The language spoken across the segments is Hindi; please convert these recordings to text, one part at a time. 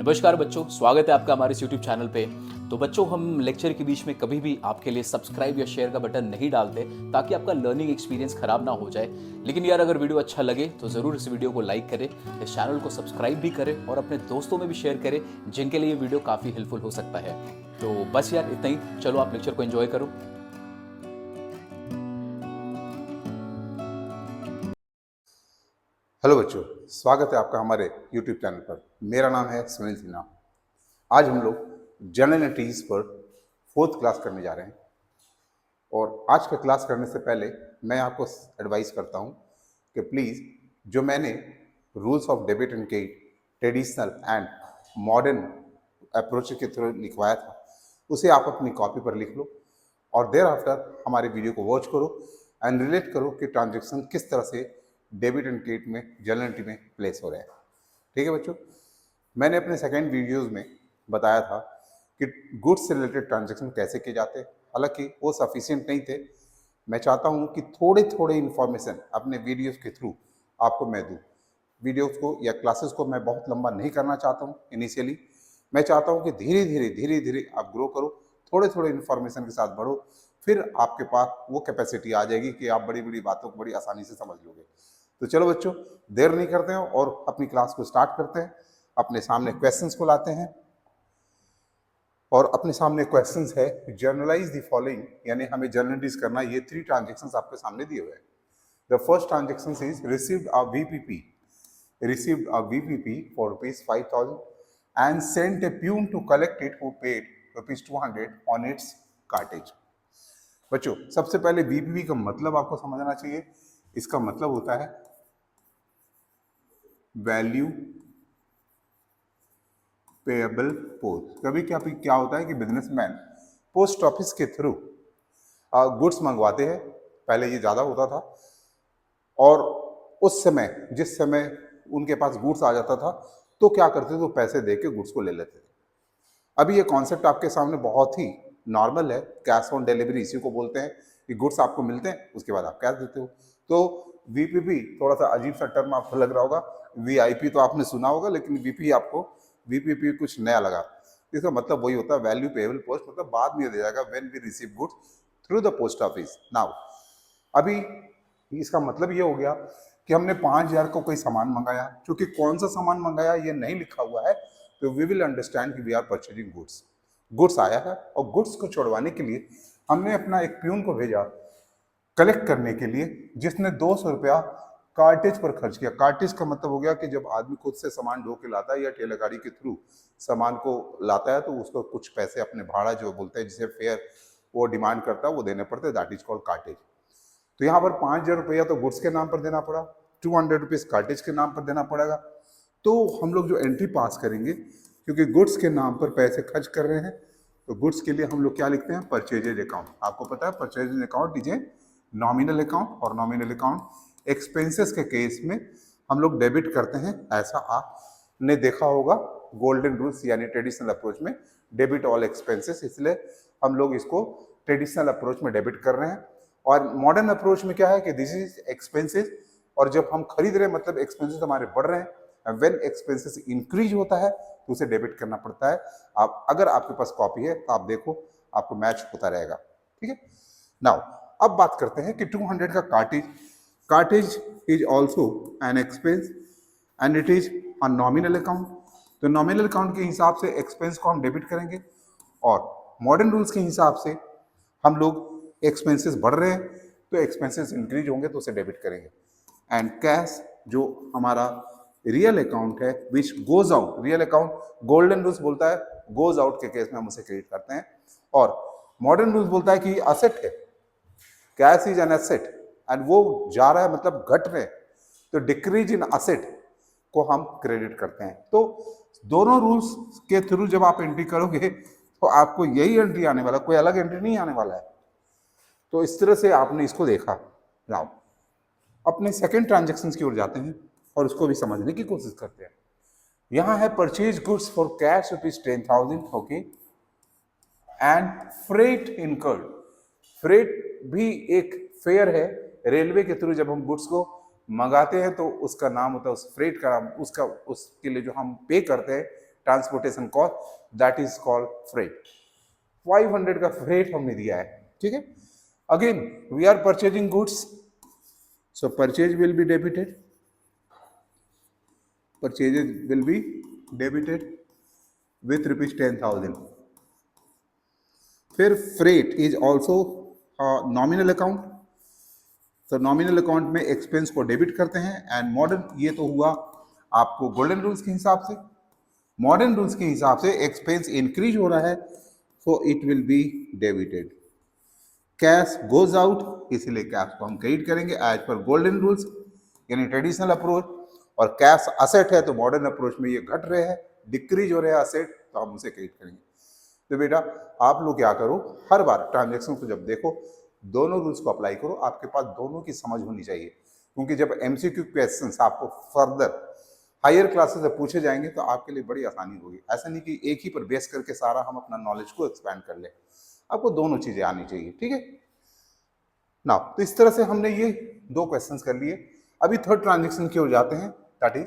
नमस्कार बच्चों, स्वागत है आपका हमारे इस यूट्यूब चैनल पे। तो बच्चों, हम लेक्चर के बीच में कभी भी आपके लिए सब्सक्राइब या शेयर का बटन नहीं डालते ताकि आपका लर्निंग एक्सपीरियंस खराब ना हो जाए। लेकिन यार, अगर वीडियो अच्छा लगे तो ज़रूर इस वीडियो को लाइक करें, इस चैनल को सब्सक्राइब भी करें और अपने दोस्तों में भी शेयर करें जिनके लिए ये वीडियो काफ़ी हेल्पफुल हो सकता है। तो बस यार, इतना ही। चलो, आप लेक्चर को एंजॉय करो। हेलो बच्चों, स्वागत है आपका हमारे YouTube चैनल पर। मेरा नाम है सुनील सिन्हा। आज हम लोग जनरल एंट्रीज पर फोर्थ क्लास करने जा रहे हैं। और आज का क्लास करने से पहले मैं आपको एडवाइस करता हूं कि प्लीज़ जो मैंने rules of debit and credit traditional and modern approach के थ्रू लिखवाया था, उसे आप अपनी कॉपी पर लिख लो और देर आफ्टर हमारे वीडियो को वॉच करो एंड रिलेट करो कि ट्रांजेक्शन किस तरह से डेबिट एंड क्रेडिट में जर्नल एंट्री में प्लेस हो रहे हैं। ठीक है बच्चों, मैंने अपने सेकेंड वीडियोस में बताया था कि गुड्स से रिलेटेड ट्रांजेक्शन कैसे किए जाते हैं। हालांकि वो सफिशिएंट नहीं थे। मैं चाहता हूं कि थोड़े थोड़े इन्फॉर्मेशन अपने वीडियोस के थ्रू आपको मैं दूं। वीडियोस को या क्लासेस को मैं बहुत लंबा नहीं करना चाहता हूं इनिशियली। मैं चाहता हूं कि धीरे धीरे आप ग्रो करो, थोड़े थोड़े इन्फॉर्मेशन के साथ बढ़ो, फिर आपके पास वो कैपेसिटी आ जाएगी कि आप बड़ी बड़ी बातों को बड़ी आसानी से समझ लोगे। तो चलो बच्चों, देर नहीं करते हैं और अपनी क्लास को स्टार्ट करते हैं। अपने सामने क्वेश्चंस को लाते हैं और अपने सामने क्वेश्चंस है जर्नलाइज द फॉलोइंग, यानी हमें जर्नलाइज करना। ये 3 ट्रांजेक्शंस आपके सामने दिए हुए हैं। The first transaction is received a VPP for rupees 5,000 and sent a peon to collect it who paid rupees 200 on its cartage। बच्चों, सबसे पहले VPP का मतलब आपको समझना चाहिए। इसका मतलब होता है वैल्यू पेएबल पोस्ट। कभी क्या होता है कि बिजनेसमैन पोस्ट ऑफिस के थ्रू गुड्स मंगवाते हैं। पहले ये ज़्यादा होता था और उस समय जिस समय उनके पास गुड्स आ जाता था तो क्या करते थे, तो पैसे दे के गुड्स को ले लेते थे। अभी ये कॉन्सेप्ट आपके सामने बहुत ही नॉर्मल है। कैश ऑन डिलीवरी इसी को बोलते हैं कि गुड्स आपको मिलते हैं, उसके बाद आप कैश देते हो। तो वीपीपी थोड़ा सा अजीब सा टर्म आपको लग रहा होगा। वीआईपी तो आपने सुना होगा, लेकिन वीपीपी कुछ नया लगा। इसका मतलब वही होता है वैल्यू पेएबल पोस्ट, मतलब बाद में दिया जाएगा when we receive goods through the post office. Now अभी इसका मतलब ये हो गया कि हमने 5,000 को कोई सामान मंगाया, क्योंकि कौन सा सामान मंगाया ये नहीं लिखा हुआ है, तो वी विल अंडरस्टैंड कि we are purchasing goods. Goods आया है और गुड्स को छोड़वाने के लिए हमने अपना एक प्यून को भेजा कलेक्ट करने के लिए, जिसने 200 रुपया कार्टेज पर खर्च किया। कार्टेज का मतलब हो गया कि जब आदमी खुद से सामान ढो के लाता है या ठेला गाड़ी के थ्रू सामान को लाता है तो उसको कुछ पैसे अपने भाड़ा जो बोलते हैं, जिसे फेयर वो डिमांड करता है, वो देने पड़ते हैं। That is called cartage. तो यहाँ पर 5,000 रुपया तो गुड्स के नाम पर देना पड़ा, 200 रुपीज कार्टेज के नाम पर देना पड़ेगा। तो हम लोग जो एंट्री पास करेंगे, क्योंकि गुड्स के नाम पर पैसे खर्च कर रहे हैं, तो गुड्स के लिए हम लोग क्या लिखते हैं, परचेजेज अकाउंट। आपको पता है purchases account is a nominal account, और नॉमिनल अकाउंट एक्सपेंसेस के केस में हम लोग डेबिट करते हैं। ऐसा आपने देखा होगा गोल्डन रूल्स यानी ट्रेडिशनल अप्रोच में, डेबिट ऑल एक्सपेंसेस, इसलिए हम लोग इसको ट्रेडिशनल अप्रोच में डेबिट कर रहे हैं। और मॉडर्न अप्रोच में क्या है कि दिस इज एक्सपेंसेस, और जब हम खरीद रहे हैं मतलब एक्सपेंसेस हमारे बढ़ रहे हैं। व्हेन एक्सपेंसेस इंक्रीज होता है तो उसे डेबिट करना पड़ता है। आप अगर आपके पास कॉपी है तो आप देखो, आपको मैच होता रहेगा। ठीक है। नाउ अब बात करते हैं कि 200 का cartage is also an expense and it is a nominal account. तो नॉमिनल अकाउंट के हिसाब से एक्सपेंस को हम डेबिट करेंगे, और मॉडर्न रूल्स के हिसाब से हम लोग एक्सपेंसेस बढ़ रहे हैं तो एक्सपेंसेस इंक्रीज होंगे तो उसे डेबिट करेंगे। एंड कैश जो हमारा रियल अकाउंट है which goes out, real account golden rules बोलता है गोज आउट के केस में हम उसे क्रेडिट करते हैं, और मॉडर्न रूल्स बोलता है कि असेट है, cash is an asset and वो जा रहा है मतलब घट रहे, तो डिक्रीज इन असेट को हम क्रेडिट करते हैं। तो दोनों रूल्स के थ्रू जब आप एंट्री करोगे तो आपको यही एंट्री आने वाला, कोई अलग एंट्री नहीं आने वाला है। तो इस तरह से आपने इसको देखा। नाउ अपने सेकेंड ट्रांजेक्शन की ओर जाते हैं और उसको भी समझने की कोशिश करते हैं। यहां है purchase goods for cash ₹10,000, okay, and freight incurred. Freight भी एक फेयर है। रेलवे के थ्रू जब हम गुड्स को मंगाते हैं तो उसका नाम होता है, उस फ्रेट का नाम, उसके लिए जो हम पे करते हैं transportation cost, that is called freight. 500 का फ्रेट हमने दिया है, ठीक है। Again we are purchasing goods, so purchase will be debited, purchases will be debited with ₹10,000। फिर freight is also nominal account, तो नॉमिनल अकाउंट में एक्सपेंस को डेबिट करते हैं। एंड मॉडर्न, ये तो हुआ आपको गोल्डन रूल्स के हिसाब से। मॉडर्न रूल्स के हिसाब से एक्सपेंस इंक्रीज हो रहा है, so it will be debited. Cash goes out, इसीलिए कैश को हम क्रेडिट करेंगे एज पर गोल्डन रूल्स, यानी ट्रेडिशनल अप्रोच। और कैश असेट है तो मॉडर्न अप्रोच में ये घट रहे हैं, डिक्रीज हो रहे हैं असेट, तो हम उसे क्रेडिट करेंगे। तो बेटा आप लोग क्या करो, हर बार ट्रांजेक्शन को जब देखो दोनों रूल्स को अप्लाई करो, आपके पास दोनों की समझ होनी चाहिए। क्योंकि जब एमसीक्यू क्वेश्चंस आपको फर्दर हायर क्लासेस से पूछे जाएंगे तो आपके लिए बड़ी आसानी होगी। ऐसा नहीं कि एक ही पर बेस करके सारा हम अपना नॉलेज को एक्सपैंड कर ले, आपको दोनों चीजें आनी चाहिए, ठीक है ना। तो इस तरह से हमने ये 2 क्वेश्चंस कर लिए। अभी थर्ड ट्रांजेक्शन की ओर जाते हैं, that is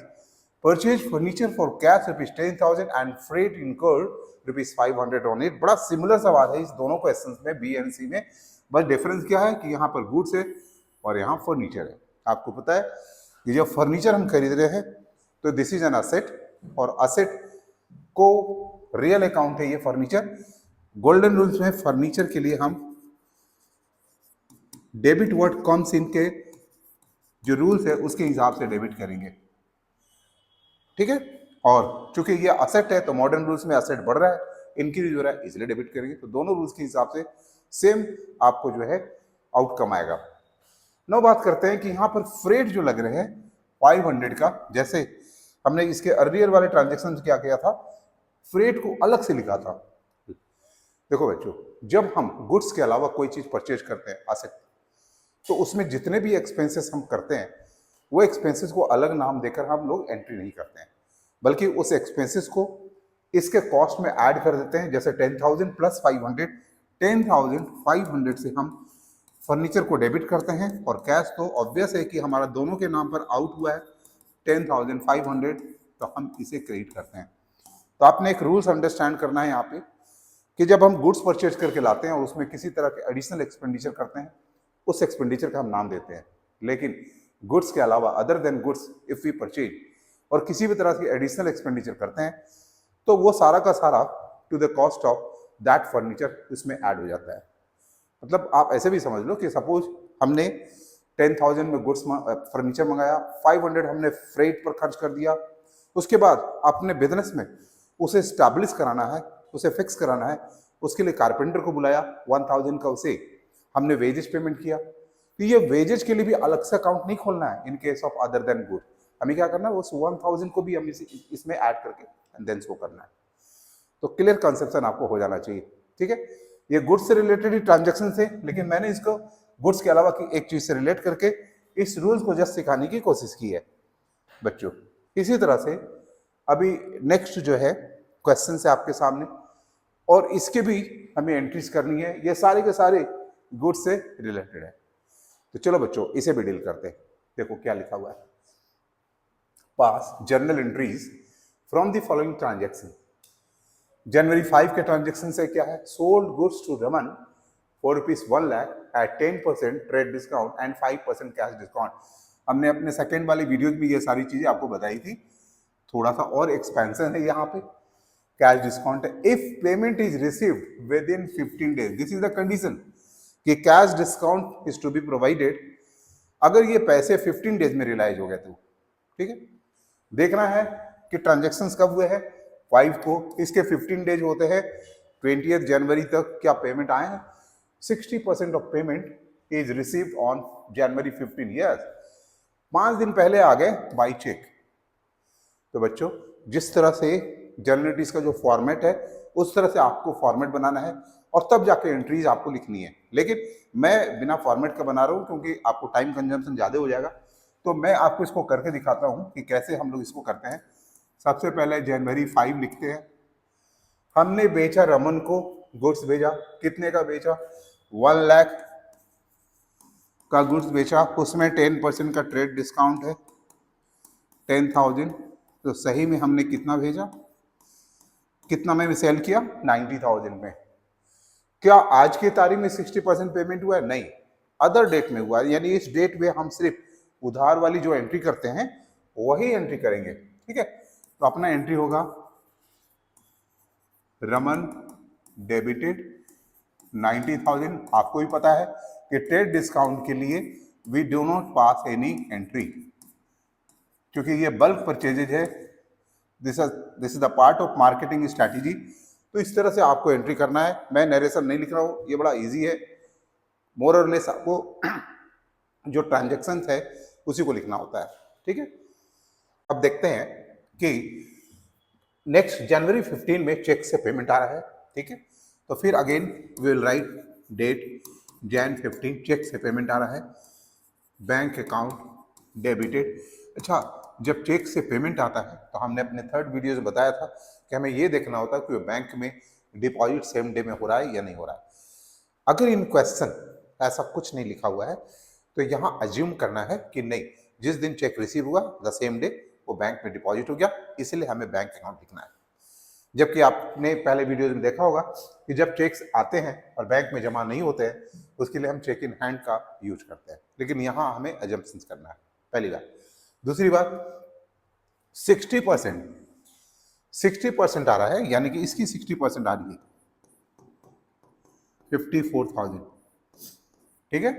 purchase furniture for cash ₹10,000 and freight incurred ₹500 on it. बड़ा सिमिलर सवाल है इस दोनों क्वेश्चंस में, बी एंड सी में, बस डिफरेंस क्या है कि यहाँ पर गुड्स है और यहाँ फर्नीचर है। आपको पता है कि जब फर्नीचर हम खरीद रहे हैं तो दिस इज एन असेट, और असेट को रियल अकाउंट है ये फर्नीचर। गोल्डन रूल्स में फर्नीचर के लिए हम डेबिट वर्ड कम्स इनके जो रूल्स है उसके हिसाब से डेबिट करेंगे, ठीक है। और चूंकि ये असेट है तो मॉडर्न रूल्स में असेट बढ़ रहा है, इंक्रीज हो रहा है, इसलिए डेबिट करेंगे। तो दोनों रूल्स के हिसाब से सेम आपको जो है आउटकम आएगा। नौ बात करते हैं कि यहाँ पर फ्रेट जो लग रहे हैं 500 का, जैसे हमने इसके अर्लियर वाले ट्रांजेक्शन क्या किया था, फ्रेट को अलग से लिखा था। देखो बच्चों, जब हम गुड्स के अलावा कोई चीज परचेज करते हैं असेट, तो उसमें जितने भी एक्सपेंसेस हम करते हैं वो एक्सपेंसेस को अलग नाम देकर हम लोग एंट्री नहीं करते हैं, बल्कि उस एक्सपेंसेस को इसके कॉस्ट में ऐड कर देते हैं। जैसे 10,000 प्लस 500, 10,500 से हम फर्नीचर को डेबिट करते हैं, और कैश तो ऑब्वियस है कि हमारा दोनों के नाम पर आउट हुआ है 10,500, तो हम इसे क्रेडिट करते हैं। तो आपने एक रूल्स अंडरस्टैंड करना है यहाँ पे कि जब हम गुड्स परचेज करके लाते हैं और उसमें किसी तरह के एडिशनल एक्सपेंडिचर करते हैं, उस एक्सपेंडिचर का हम नाम देते हैं। लेकिन गुड्स के अलावा other than goods if we purchase और किसी भी तरह की एडिशनल एक्सपेंडिचर करते हैं, तो वो सारा का सारा to the cost of that furniture इसमें ऐड हो जाता है। मतलब आप ऐसे भी समझ लो कि सपोज हमने 10,000 में गुड्स फर्नीचर मंगाया, 500 हमने फ्रेट पर खर्च कर दिया। उसके बाद अपने बिजनेस में उसे स्टैब्लिश कराना है, उसे फिक्स कराना है, उसके लिए कारपेंटर को बुलाया, 1,000 का उसे हमने वेजेस पेमेंट किया। तो ये वेजेस के लिए भी अलग से अकाउंट नहीं खोलना है in case of other than good. हमें क्या करना है, उस 1,000 को भी हम इसमें ऐड करके एंड देन शो करना है। तो क्लियर कंसेप्शन आपको हो जाना चाहिए, ठीक है। ये गुड्स से रिलेटेड ही ट्रांजेक्शन थे, लेकिन मैंने इसको गुड्स के अलावा की एक चीज से रिलेट करके इस रूल्स को जस्ट सिखाने की कोशिश की है बच्चों। इसी तरह से अभी नेक्स्ट जो है क्वेश्चन है आपके सामने, और इसके भी हमें एंट्रीज करनी है। ये सारे के सारे गुड्स से रिलेटेड है। तो चलो बच्चों इसे भी डील करते हैं। देखो क्या लिखा हुआ है, pass journal entries from the following transaction. जनवरी 5 के ट्रांजेक्शन से क्या है, sold goods to Raman for ₹1 lakh at 10% trade discount and 5% cash discount. हमने अपने सेकेंड वाली वीडियो में ये सारी चीजें आपको बताई थी, थोड़ा सा और एक्सपेंशन है यहाँ पे। कैश डिस्काउंट है, if payment is received within 15 days, this is the condition कि cash discount is to be provided अगर ये पैसे 15 डेज में रियलाइज हो गए तो, ठीक है। देखना है कि ट्रांजेक्शन्स कब हुए हैं, 5 को, इसके 15 डेज होते हैं 20 जनवरी तक। क्या पेमेंट आए हैं, 60% of payment is received on January 15, yes 5 दिन पहले आ गए बाई चेक। तो बच्चों जिस तरह से जर्नलिटीज का जो फॉर्मेट है उस तरह से आपको फॉर्मेट बनाना है, और तब जाके एंट्रीज आपको लिखनी है। लेकिन मैं बिना फॉर्मेट का बना रहा हूँ क्योंकि आपको टाइम कंजम्पशन ज्यादा हो जाएगा, तो मैं आपको इसको करके दिखाता हूँ कि कैसे हम लोग इसको करते हैं। सबसे पहले जनवरी 5 लिखते हैं। हमने बेचा रमन को, गुड्स भेजा, कितने का बेचा, 1 लाख का गुड्स बेचा, उसमें 10% का ट्रेड डिस्काउंट है 10,000। तो सही में हमने कितना भेजा, कितना में सेल किया? 90,000 में। क्या आज की तारीख में 60% पेमेंट हुआ है? नहीं, अदर डेट में हुआ है। यानी इस डेट में हम सिर्फ उधार वाली जो एंट्री करते हैं वही एंट्री करेंगे। ठीक है, तो अपना एंट्री होगा रमन डेबिटेड 90,000। आपको भी पता है कि ट्रेड डिस्काउंट के लिए we do not pass any entry, क्योंकि ये बल्क परचेजेज है। This is the part of marketing strategy. तो इस तरह से आपको एंट्री करना है। मैं नरेशन नहीं लिख रहा हूँ, ये बड़ा इजी है। मोर और लेस आपको जो ट्रांजेक्शन है उसी को लिखना होता है। ठीक है, अब देखते हैं कि नेक्स्ट जनवरी 15 में चेक से पेमेंट आ रहा है। ठीक है, तो फिर again we will write date Jan 15, cheque से पेमेंट आ रहा है, बैंक अकाउंट डेबिटेड। अच्छा, जब चेक से पेमेंट आता है तो हमने अपने थर्ड वीडियो में बताया था कि हमें ये देखना होता है कि बैंक में डिपॉजिट सेम डे में हो रहा है या नहीं हो रहा है। अगर इन क्वेश्चन ऐसा कुछ नहीं लिखा हुआ है तो यहाँ अज्यूम करना है कि नहीं, जिस दिन चेक रिसीव हुआ द सेम डे वो बैंक में डिपॉजिट हो गया, इसलिए हमें बैंक अकाउंट लिखना है। जबकि आपने पहले वीडियोज में देखा होगा कि जब चेक्स आते हैं और बैंक में जमा नहीं होते हैं उसके लिए हम चेक इन हैंड का यूज करते हैं, लेकिन यहाँ हमें अजम्पशंस करना है, पहली बात। दूसरी बात, 60% आ रहा है, यानी कि इसकी 60% आ रही है 54,000। ठीक है,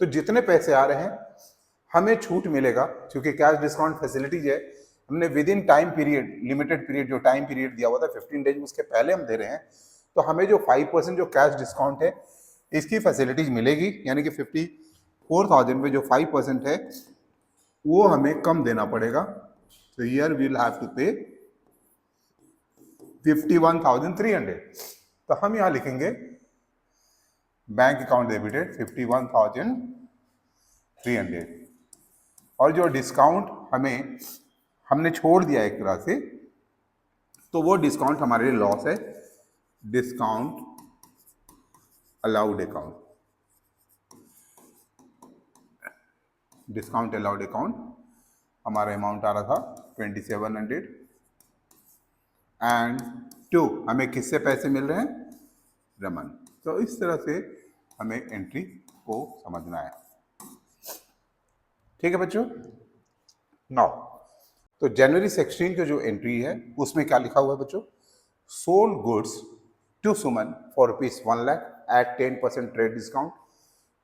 तो जितने पैसे आ रहे हैं हमें छूट मिलेगा, क्योंकि कैश डिस्काउंट फैसिलिटीज है। हमने with in time period, limited period जो टाइम पीरियड दिया हुआ था 15 डेज, उसके पहले हम दे रहे हैं, तो हमें जो 5% जो कैश डिस्काउंट है इसकी फैसिलिटीज मिलेगी। यानी कि 54,000 में जो 5% है वो हमें कम देना पड़ेगा। तो here we will have to pay 51,300। तो हम यहां लिखेंगे बैंक अकाउंट डेबिटेड 51,300, और जो डिस्काउंट हमने छोड़ दिया एक तरह से, तो वो डिस्काउंट हमारे लिए लॉस है। Discount allowed account, discount allowed account हमारा अमाउंट आ रहा था 2700 एंड 2 हमें किससे पैसे मिल रहे हैं? रमन। तो इस तरह से हमें एंट्री को समझना है। ठीक है बच्चों, नाउ तो जनवरी 16 की जो एंट्री है उसमें क्या लिखा हुआ है बच्चों? Sold goods to Suman for ₹1 lakh at 10% trade discount,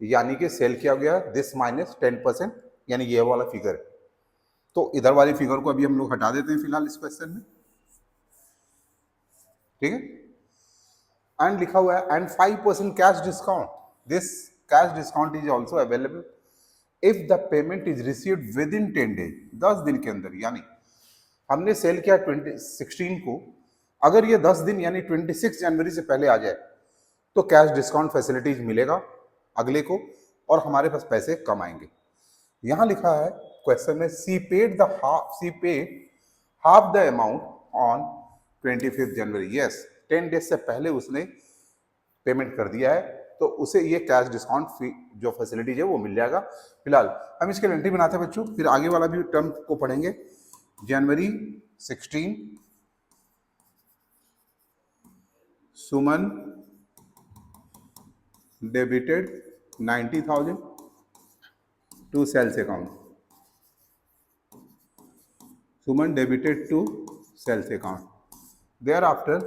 यानी कि सेल किया गया दिस माइनस 10%, यानी ये वाला फिगर। तो इधर वाली फिगर को अभी हम लोग हटा देते हैं फिलहाल इस क्वेश्चन में। ठीक है, एंड लिखा हुआ है and 5% cash discount, this cash discount is also available if the payment is received with in 10 days, 10 दिन के अंदर। यानी हमने सेल किया 16 को, अगर ये 10 दिन यानी 26 जनवरी से पहले आ जाए तो कैश डिस्काउंट फैसिलिटीज मिलेगा अगले को, और हमारे पास पैसे कम आएंगे। यहां लिखा है क्वेश्चन में C paid half the amount on 25 January. Yes, 10 days से पहले उसने पेमेंट कर दिया है, तो उसे ये कैश डिस्काउंट जो फैसिलिटीज है वो मिल जाएगा। फिलहाल हम इसके लिए एंट्री बनाते हैं बच्चों, फिर आगे वाला भी टर्म को पढ़ेंगे। January 16 Suman debited 90,000 to sales account, Suman debited to sales account. Thereafter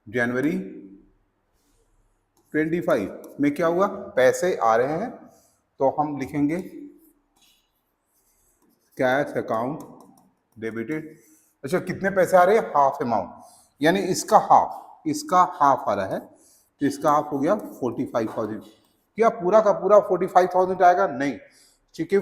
January 25 में क्या हुआ? पैसे आ रहे हैं तो हम लिखेंगे कैश अकाउंट डेबिटेड। अच्छा, कितने पैसे आ रहे हैं? हाफ अमाउंट, यानी इसका हाफ आ रहा है, तो इसका हाफ हो गया 45,000। क्या पूरा का पूरा 45,000 आएगा? नहीं, क्योंकि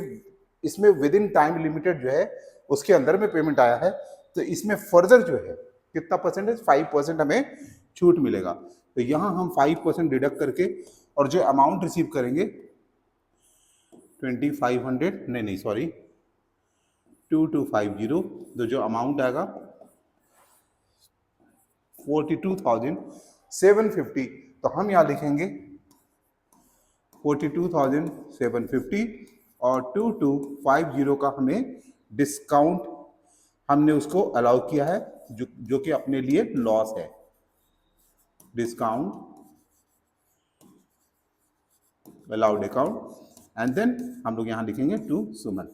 इसमें विद इन टाइम लिमिटेड जो है उसके अंदर में पेमेंट आया है, तो इसमें फर्दर जो है कितना परसेंटेज? 5% हमें छूट मिलेगा। तो यहां हम 5% डिडक्ट करके और जो अमाउंट रिसीव करेंगे 2500 नहीं सॉरी 2250, तो जो अमाउंट आएगा 42,750, तो हम यहां लिखेंगे 42,750 और 2250 का हमें डिस्काउंट हमने उसको अलाउ किया है जो कि अपने लिए लॉस है, discount allowed account, and then हम लोग यहां लिखेंगे टू सुमन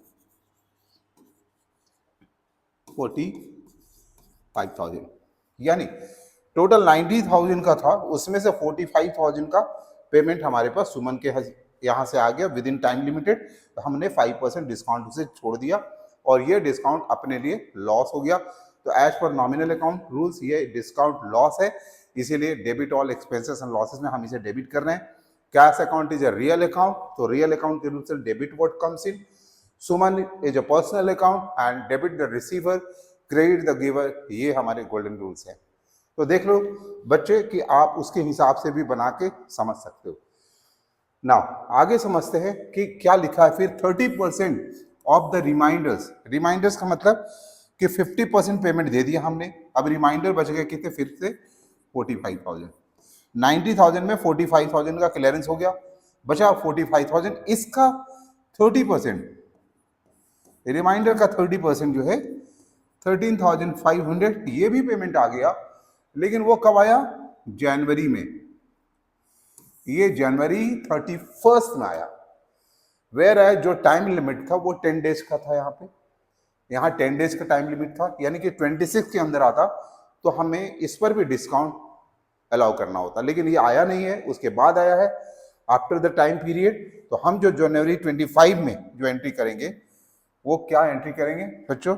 45,000, यानी टोटल 90,000 का था, उसमें से 45,000 का पेमेंट हमारे पास सुमन के यहां से आ गया विद इन टाइम लिमिटेड। तो हमने 5% डिस्काउंट उसे छोड़ दिया और ये डिस्काउंट अपने लिए लॉस हो गया। तो as per nominal account rules ये डिस्काउंट लॉस है, इसीलिए debit all expenses and losses में हम इसे डेबिट कर रहे हैं। Cash account is a real account, तो रियल अकाउंट के रूप से debit what comes in, Suman is a personal account and debit the receiver, credit the giver, ये हमारे गोल्डन रूल्स हैं। तो देख लो बच्चे कि आप उसके हिसाब से भी बना के समझ सकते हो। नाउ आगे समझते हैं कि क्या लिखा है फिर 30% ऑफ द रिमाइंडर्स। रिमाइंडर्स का मतलब कि 50% पेमेंट दे दिया हमने, अब रिमाइंडर बच गए कितने, फिर से 45,000। 90,000 में 45,000 का क्लियरेंस हो गया, बचा 45,000, इसका 30%, रिमाइंडर का 30% जो है 13,500, ये भी पेमेंट आ गया, लेकिन वो कब आया, जनवरी में, ये जनवरी 31 में आया। वेयर है जो टाइम लिमिट था वो 10 डेज का था, यहाँ 10 डेज का टाइम लिमिट था, यानी कि 26 के अंदर आता तो हमें इस पर भी डिस्काउंट अलाउ करना होता, लेकिन ये आया नहीं है, उसके बाद आया है आफ्टर द टाइम पीरियड। तो हम जो जनवरी 25 में जो एंट्री करेंगे वो क्या एंट्री करेंगे बच्चों,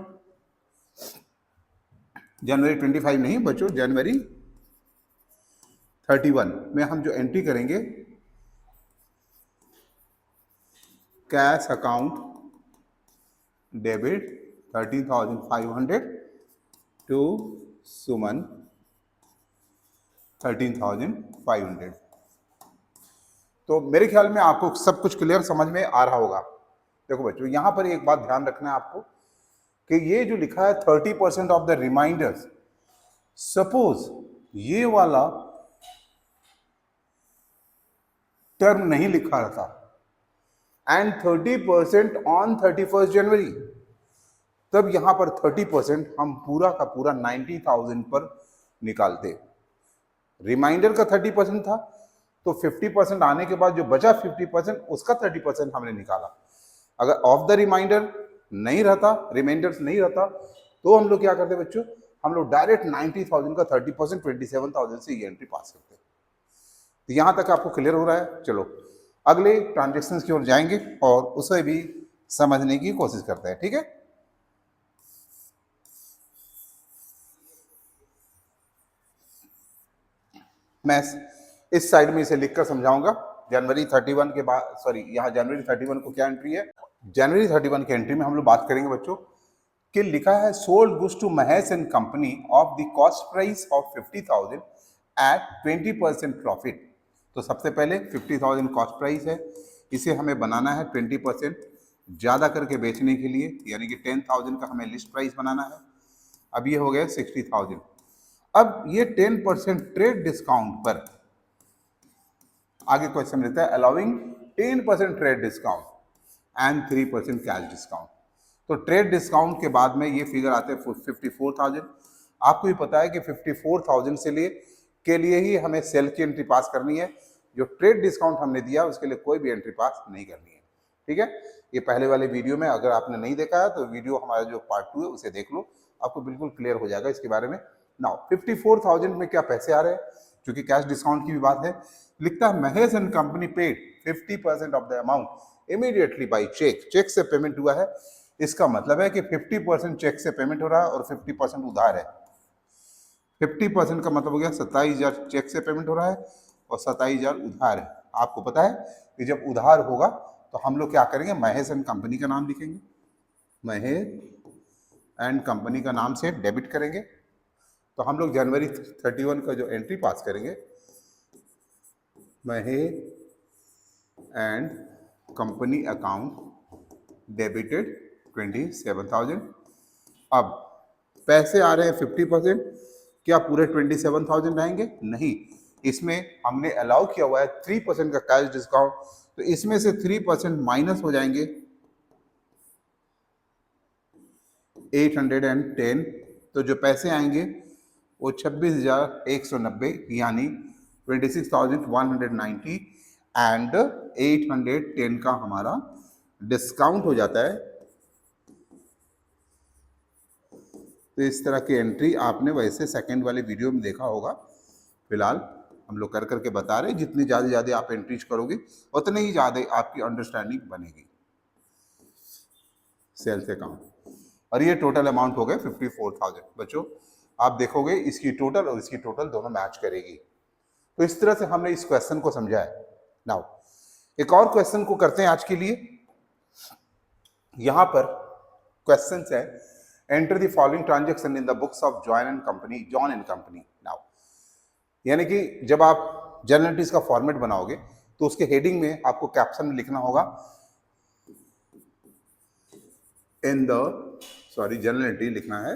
जनवरी 25 नहीं बच्चों, जनवरी 31 में हम जो एंट्री करेंगे, कैश अकाउंट डेबिट 13,500 टू सुमन 13,500। तो मेरे ख्याल में आपको सब कुछ क्लियर समझ में आ रहा होगा। देखो बच्चों यहां पर एक बात ध्यान रखना है आपको कि ये जो लिखा है 30% ऑफ द रिमाइंडर्स, सपोज ये वाला टर्म नहीं लिखा रहता एंड 30% ऑन 31 जनवरी, तब यहां पर 30% हम पूरा का पूरा 90,000 पर निकालते। रिमाइंडर का 30% था तो 50% आने के बाद जो बचा 50%, उसका 30% हमने निकाला। अगर ऑफ द रिमाइंडर नहीं रहता, रिमाइंडर्स नहीं रहता, तो हम लोग क्या करते बच्चों, हम लोग डायरेक्ट 90,000 का 30% 27,000 से ये एंट्री पास करते। तो यहां तक आपको क्लियर हो रहा है। चलो अगले ट्रांजेक्शन की ओर जाएंगे और उसे भी समझने की कोशिश करते हैं, ठीक है। मैं इस साइड में इसे लिखकर समझाऊंगा। जनवरी 31 के बाद, सॉरी यहाँ जनवरी 31 को क्या एंट्री है, जनवरी 31 की एंट्री में हम लोग बात करेंगे बच्चों कि लिखा है sold goods to Mahesh and company of the cost price of 50,000 at 20% profit. तो सबसे पहले 50,000 कॉस्ट प्राइस है, इसे हमें बनाना है 20% ज़्यादा करके बेचने के लिए, यानी कि 10,000 का हमें लिस्ट प्राइस बनाना है। अब ये हो गया 60,000। अब ये 10% ट्रेड डिस्काउंट पर आगे क्वेश्चन रहता है allowing 10% trade discount and 3% cash discount. तो ट्रेड डिस्काउंट के बाद में ये फिगर आते हैं 54,000। आपको भी पता है कि 54,000 से के लिए ही हमें सेल की एंट्री पास करनी है। जो ट्रेड डिस्काउंट हमने दिया उसके लिए कोई भी एंट्री पास नहीं करनी है, ठीक है। ये पहले वाले वीडियो में अगर आपने नहीं देखा है तो वीडियो हमारा जो पार्ट 2 है उसे देख लो, आपको बिल्कुल क्लियर हो जाएगा इसके बारे में। नाउ 54,000 में क्या पैसे आ रहे हैं, क्योंकि कैश डिस्काउंट की भी बात है। लिखता है Mahesh and company paid 50% of the amount immediately by cheque. Cheque से पेमेंट हुआ है, इसका मतलब है कि 50% चेक से पेमेंट हो रहा है और 50% उधार है। 50% का मतलब हो गया 27,000 चेक से पेमेंट हो रहा है और 27,000 उधार है। आपको पता है कि जब उधार होगा तो हम लोग क्या करेंगे, महेश एंड कंपनी का नाम लिखेंगे, महेश एंड कंपनी का नाम से डेबिट करेंगे। तो हम लोग जनवरी 31 का जो एंट्री पास करेंगे, Mahesh and company account debited 27,000। अब पैसे आ रहे हैं 50%, क्या पूरे 27,000 रहेंगे, नहीं, इसमें हमने अलाउ किया हुआ है 3% का कैश डिस्काउंट, तो इसमें से 3% माइनस हो जाएंगे 810 तो जो पैसे आएंगे वो 26,190 यानी 26,190 एंड 810 का हमारा डिस्काउंट हो जाता है। तो इस तरह की एंट्री आपने वैसे सेकंड वाले वीडियो में देखा होगा। फिलहाल हम लोग कर करके बता रहे हैं, जितनी ज़्यादा आप एंट्रीज करोगे उतनी ही ज़्यादा आपकी अंडरस्टैंडिंग बनेगी सेल्स अकाउंट। और ये टोटल अमाउंट हो गए 54,000। बच्चों आप देखोगे इसकी टोटल और इसकी टोटल दोनों मैच करेगी। तो इस तरह से हमने इस क्वेश्चन को समझा है। नाउ एक और क्वेश्चन को करते हैं आज के लिए। यहां पर क्वेश्चन है enter the following transaction in the books of John and company. Now यानी कि जब आप जर्नल एंट्रीज का फॉर्मेट बनाओगे तो उसके हेडिंग में आपको कैप्शन में लिखना होगा जर्नल एंट्री लिखना है,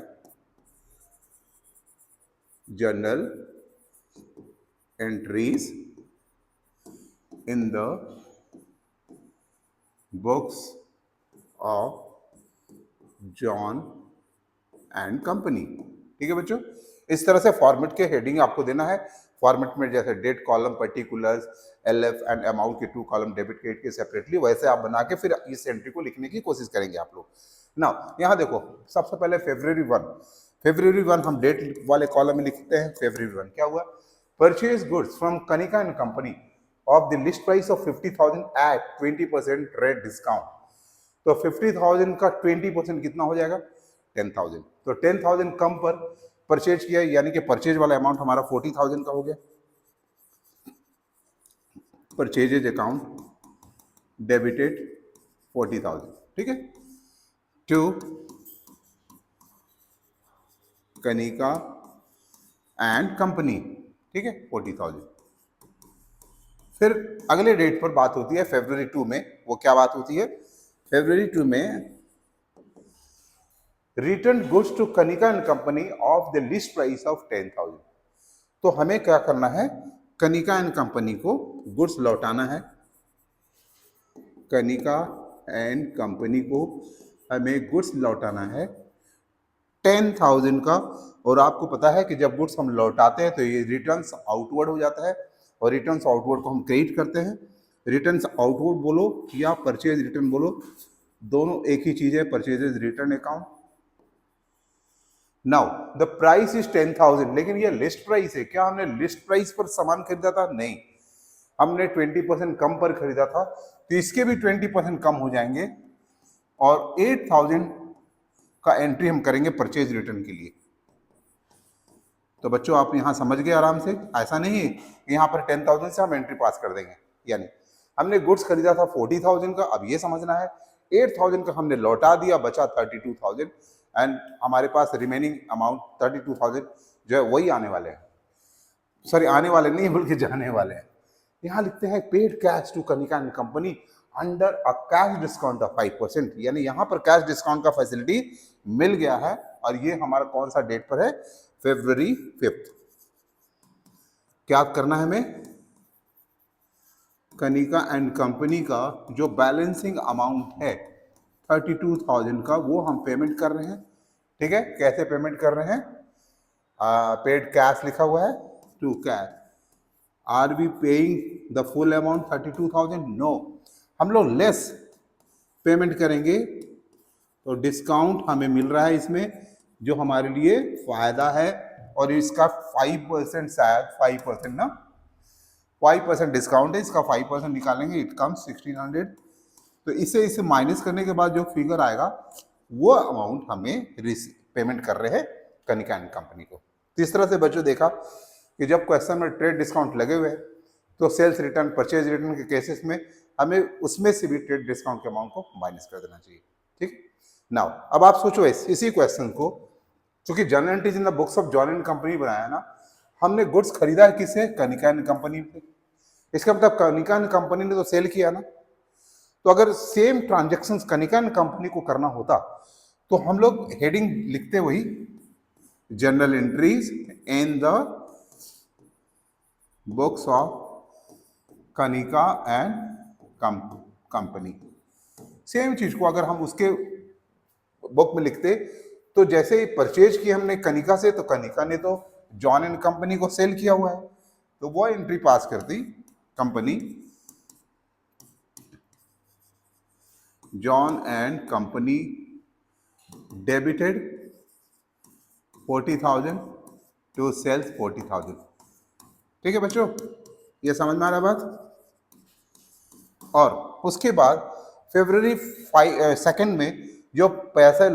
journal entries in the books of John and company. ठीक है बच्चों, इस तरह से फॉर्मेट के हेडिंग आपको देना है। फॉर्मेट में जैसे date column, particulars, LF and amount के 2 कॉलम डेबिट क्रेडिट के सेपरेटली, वैसे आप बना के फिर इस एंट्री को लिखने की कोशिश करेंगे आप लोग। नाउ यहाँ देखो, सबसे पहले फरवरी 1 हम डेट वाले कॉलम में लिखते हैं। फरवरी 1 क्या हुआ? Purchase goods from Kanika and company of the list price of 50,000 at 20% rate discount. तो 50,000 का 20% कितना हो जाएगा? 10,000। तो 10,000 कम पर परचेज किया, यानी कि परचेज वाला अमाउंट हमारा 40,000 का हो गया। Purchases account debited 40,000। ठीक है, टू कनिका एंड कंपनी। ठीक है, 40,000। फिर अगले डेट पर बात होती है फरवरी 2 में। वो क्या बात होती है? फरवरी 2 में return goods to Kanika and company of the list price of 10,000। तो हमें क्या करना है? कनिका एंड कंपनी को गुड्स लौटाना है। कनिका एंड कंपनी को हमें गुड्स लौटाना है 10,000 का। और आपको पता है कि जब गुड्स हम लौटाते हैं तो ये रिटर्न्स आउटवर्ड हो जाता है, और रिटर्न्स आउटवर्ड को हम क्रेडिट करते हैं। रिटर्न्स आउटवर्ड बोलो या परचेज रिटर्न बोलो, दोनों एक ही चीज है, purchases return account. Now the price is 10,000, लेकिन ये लिस्ट प्राइस है। क्या हमने लिस्ट प्राइस पर सामान खरीदा था? नहीं, हमने 20% कम पर खरीदा था, तो इसके भी 20% कम हो जाएंगे और 8,000 का एंट्री हम करेंगे परचेज रिटर्न के लिए। तो बच्चों आप यहां समझ गए आराम से। ऐसा नहीं है यहां पर 10,000 से हम एंट्री पास कर देंगे। यानी हमने गुड्स खरीदा था 40,000 का, अब ये समझना है 8,000 का हमने लौटा दिया, बचा 32,000 एंड हमारे पास रिमेनिंग अमाउंट 32,000 जो है वही आने वाले हैं। सॉरी, आने वाले नहीं बल्कि जाने वाले हैं। यहाँ लिखते हैं paid cash to Kanika and company under a cash discount of 5%। यानी यहाँ पर कैश डिस्काउंट का फैसिलिटी मिल गया है, और ये हमारा कौन सा डेट पर है? फरवरी 5। क्या करना है हमें? कनिका एंड कंपनी का जो बैलेंसिंग अमाउंट है 32,000 का, वो हम पेमेंट कर रहे हैं। ठीक है, कैसे पेमेंट कर रहे हैं? पेड कैश लिखा हुआ है, to cash. Are we paying the full amount 32,000? No, हम लोग लेस पेमेंट करेंगे। तो डिस्काउंट हमें मिल रहा है इसमें, जो हमारे लिए फायदा है, और इसका 5% शायद 5% ना 5% डिस्काउंट है, इसका 5% निकालेंगे, इट कम्स 1600। तो इसे माइनस करने के बाद जो फिगर आएगा वो अमाउंट हमें पेमेंट कर रहे हैं कनिका एंड कंपनी को। तो इस तरह से बच्चों देखा कि जब क्वेश्चन में ट्रेड डिस्काउंट लगे हुए तो सेल्स रिटर्न, परचेज रिटर्न के केसेस में हमें उसमें से भी ट्रेड डिस्काउंट के अमाउंट को माइनस कर देना चाहिए। ठीक, नाउ अब आप सोचो इसी क्वेश्चन को, क्योंकि journal entries in the books of John and company बनाया ना, हमने गुड्स खरीदा है किससे? कनिका एंड कंपनी से। इसका मतलब कनिका एंड कंपनी ने तो सेल किया ना। तो अगर same transactions Kanika and company को करना होता तो हम लोग हेडिंग लिखते वही, journal entries in the books of Kanika and company. Same चीज को अगर हम उसके बुक में लिखते तो जैसे ही परचेज की हमने कनिका से, तो कनिका ने तो जॉन एंड कंपनी को सेल किया हुआ है, तो वो एंट्री पास करती company John and company debited 40,000 to sales 40,000। ठीक है बच्चों, ये समझ में आ रहा बात। और उसके बाद फरवरी 2 में जो पैसा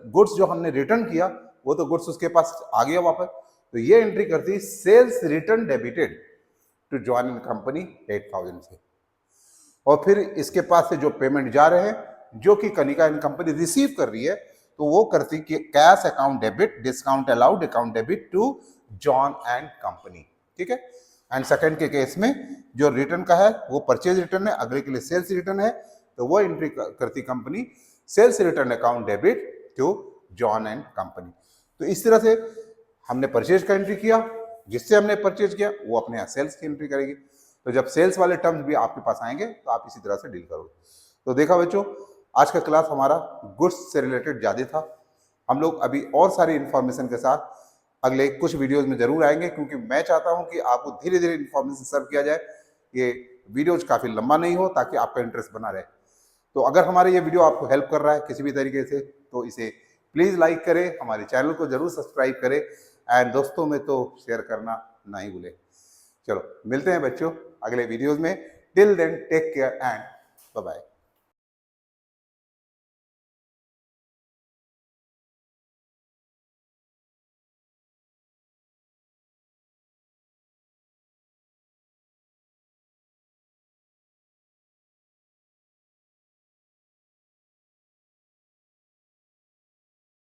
गुड्स जो हमने रिटर्न किया, वो तो गुड्स उसके पास आ गया वापस, तो ये एंट्री करती sales return debited to John and company 8,000 से। और फिर इसके पास से जो पेमेंट जा रहे हैं, जो कि कनिका एंड कंपनी रिसीव कर रही है, तो वो करती कि cash account debit, discount allowed account debit to John and company. ठीक है। एंड सेकंड के केस में जो रिटर्न का है वो परचेज रिटर्न है, अगले के लिए सेल्स रिटर्न है, तो वो एंट्री करती company sales return account debit to John and company. तो इस तरह से हमने परचेज का एंट्री किया, जिससे हमने परचेज किया वो अपने यहाँ सेल्स की एंट्री करेगी। तो जब सेल्स वाले टर्म्स भी आपके पास आएंगे तो आप इसी तरह से डील करोगे। तो देखा बच्चों, आज का क्लास हमारा गुड्स से रिलेटेड ज़्यादा था। हम लोग अभी और सारी इंफॉर्मेशन के साथ अगले कुछ वीडियोज में जरूर आएंगे, क्योंकि मैं चाहता हूं कि आपको धीरे धीरे इंफॉर्मेशन सर्व किया जाए, ये वीडियोज काफ़ी लंबा नहीं हो, ताकि आपका इंटरेस्ट बना रहे। तो अगर हमारे ये वीडियो आपको हेल्प कर रहा है किसी भी तरीके से, तो इसे प्लीज़ लाइक करें, हमारे चैनल को जरूर सब्सक्राइब करें, एंड दोस्तों में तो शेयर करना ना ही भूलें। चलो मिलते हैं बच्चों अगले वीडियोज में। Till then take care and bye bye.